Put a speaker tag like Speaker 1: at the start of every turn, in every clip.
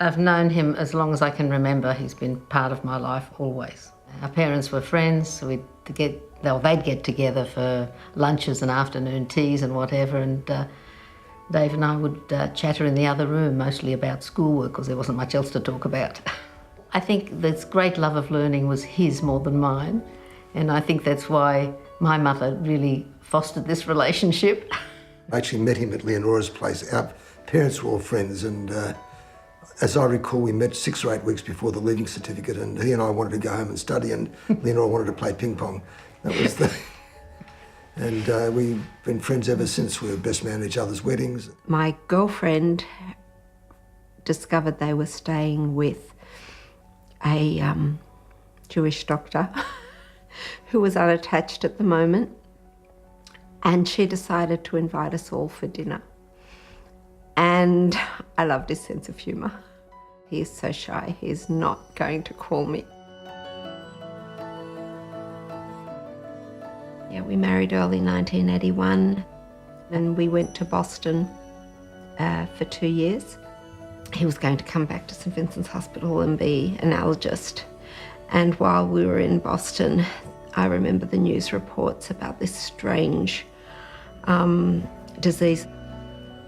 Speaker 1: I've known him as long as I can remember. He's been part of my life always. Our parents were friends, so they'd get together for lunches and afternoon teas and whatever, and Dave and I would chatter in the other room, mostly about schoolwork, because there wasn't much else to talk about. I think this great love of learning was his more than mine, and I think that's why my mother really fostered this relationship.
Speaker 2: I actually met him at Leonora's place. Our parents were all friends, and as I recall, we met 6 or 8 weeks before the leaving certificate, and he and I wanted to go home and study, and Leonora wanted to play ping pong. That was the... And we've been friends ever since. We were best man at each other's weddings.
Speaker 3: My girlfriend discovered they were staying with a Jewish doctor who was unattached at the moment, and she decided to invite us all for dinner. And I loved his sense of humour. He is so shy, he's not going to call me. Yeah, we married early 1981 and we went to Boston for 2 years. He was going to come back to St Vincent's Hospital and be an allergist. And while we were in Boston, I remember the news reports about this strange disease.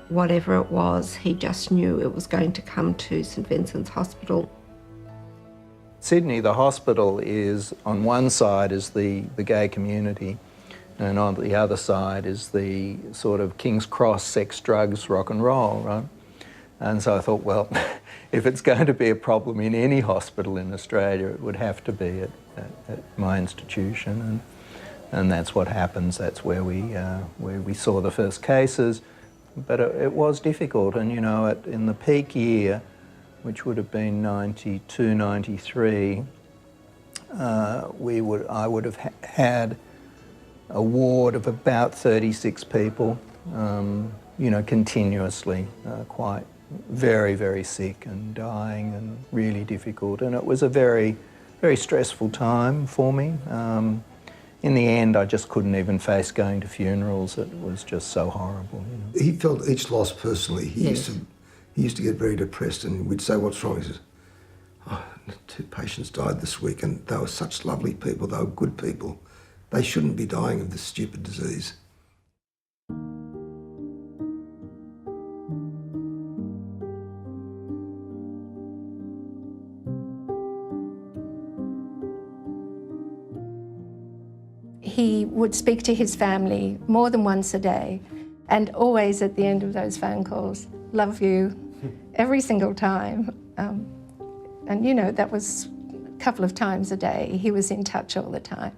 Speaker 3: Whatever it was, he just knew it was going to come to St Vincent's Hospital.
Speaker 4: Sydney, the hospital is, on one side is the gay community, and on the other side is the sort of King's Cross, sex, drugs, rock and roll, right? And so I thought, well, if it's going to be a problem in any hospital in Australia, it would have to be at my institution, and that's what happens. That's where we saw the first cases. But it was difficult, and you know, in the peak year, which would have been 92, 93, I would have had a ward of about 36 people, you know, continuously, quite very, very sick and dying and really difficult. And it was a very, very stressful time for me. In the end, I just couldn't even face going to funerals. It was just so horrible. You know.
Speaker 2: He felt each loss personally. He used to get very depressed, and we'd say, "What's wrong?" He says, "Oh, 2 patients died this week, and they were such lovely people. They were good people. They shouldn't be dying of this stupid disease."
Speaker 5: He would speak to his family more than once a day, and always at the end of those phone calls, "Love you," every single time. And you know, that was a couple of times a day. He was in touch all the time,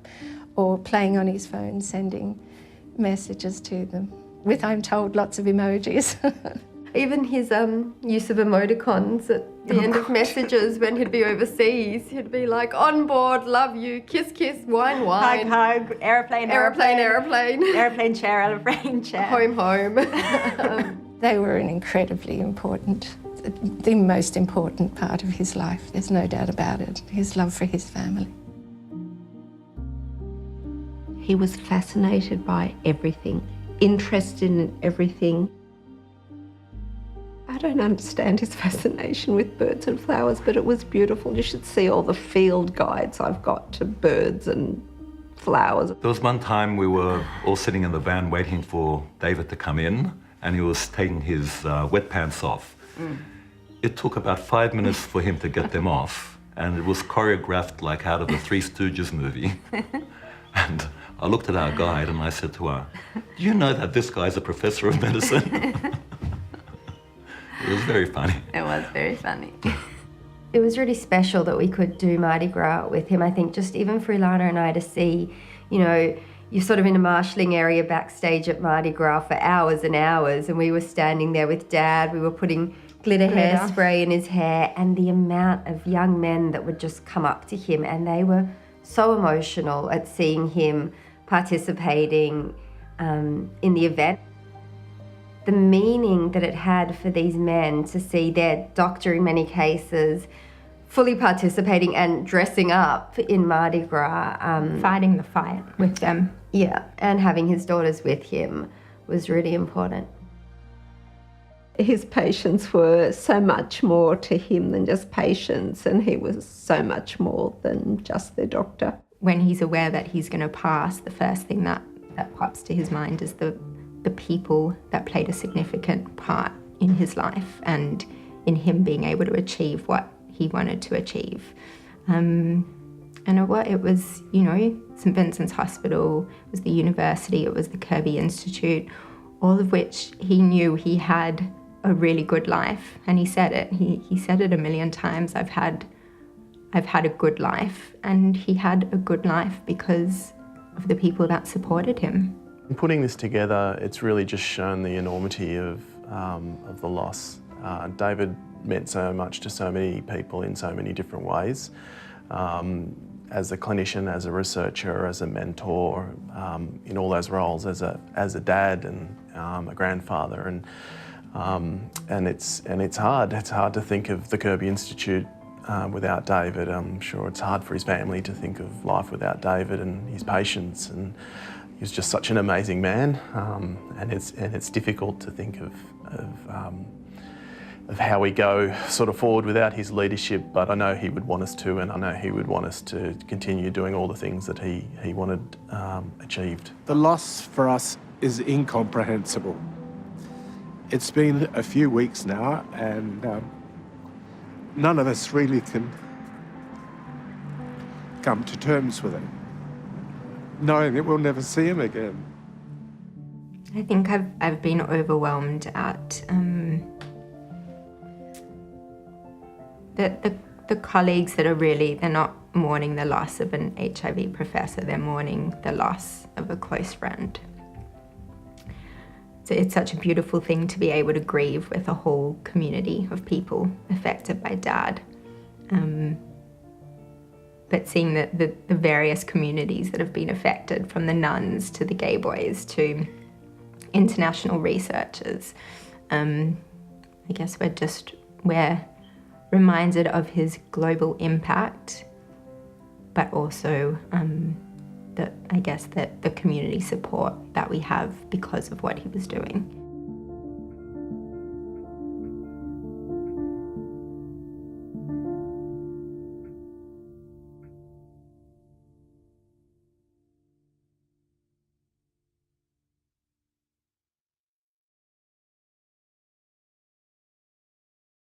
Speaker 5: or playing on his phone, sending messages to them with, I'm told, lots of emojis.
Speaker 6: Even his use of emoticons at the end of messages when he'd be overseas, he'd be like, "On board, love you, kiss, kiss, wine, wine."
Speaker 3: Hug, hug, aeroplane,
Speaker 6: aeroplane, aeroplane.
Speaker 3: Aeroplane chair, aeroplane chair.
Speaker 6: Home, home.
Speaker 5: They were an incredibly important, the most important part of his life. There's no doubt about it, his love for his family.
Speaker 3: He was fascinated by everything, interested in everything. I don't understand his fascination with birds and flowers, but it was beautiful. You should see all the field guides I've got to birds and flowers.
Speaker 7: There was one time we were all sitting in the van waiting for David to come in, and he was taking his wet pants off. It took about 5 minutes for him to get them off, and it was choreographed like out of the Three Stooges movie. And I looked at our guide and I said to her, "Do you know that this guy's a professor of medicine?" It was very funny.
Speaker 6: It was very funny. It was really special that we could do Mardi Gras with him. I think just even for Ilana and I to see, you know, you're sort of in a marshalling area backstage at Mardi Gras for hours and hours, and we were standing there with Dad. We were putting glitter hairspray in his hair, and the amount of young men that would just come up to him, and they were so emotional at seeing him participating in the event. The meaning that it had for these men to see their doctor in many cases fully participating and dressing up in Mardi Gras.
Speaker 8: Fighting the fight with them.
Speaker 6: Yeah, and having his daughters with him was really important.
Speaker 3: His patients were so much more to him than just patients, and he was so much more than just their doctor.
Speaker 8: When he's aware that he's going to pass, the first thing that pops to his mind is the people that played a significant part in his life and in him being able to achieve what he wanted to achieve. And it was, St Vincent's Hospital, it was the university, it was the Kirby Institute, all of which he knew he had a really good life. And he said it. He said it a million times. I've had a good life. And he had a good life because of the people that supported him.
Speaker 9: In putting this together, it's really just shown the enormity of the loss. David meant so much to so many people in so many different ways. As a clinician, as a researcher, as a mentor, in all those roles, as a dad and a grandfather, and it's hard. It's hard to think of the Kirby Institute without David. I'm sure it's hard for his family to think of life without David and his patients. And he was just such an amazing man. And it's difficult to think of how we go sort of forward without his leadership, but I know he would want us to, and I know he would want us to continue doing all the things that he wanted achieved.
Speaker 10: The loss for us is incomprehensible. It's been a few weeks now, and none of us really can come to terms with it, knowing that we'll never see him again.
Speaker 8: I think I've been overwhelmed at the colleagues that are they're not mourning the loss of an HIV professor, they're mourning the loss of a close friend. So it's such a beautiful thing to be able to grieve with a whole community of people affected by Dad. But seeing the various communities that have been affected, from the nuns to the gay boys to international researchers, I guess we're reminded of his global impact, but also that the community support that we have because of what he was doing.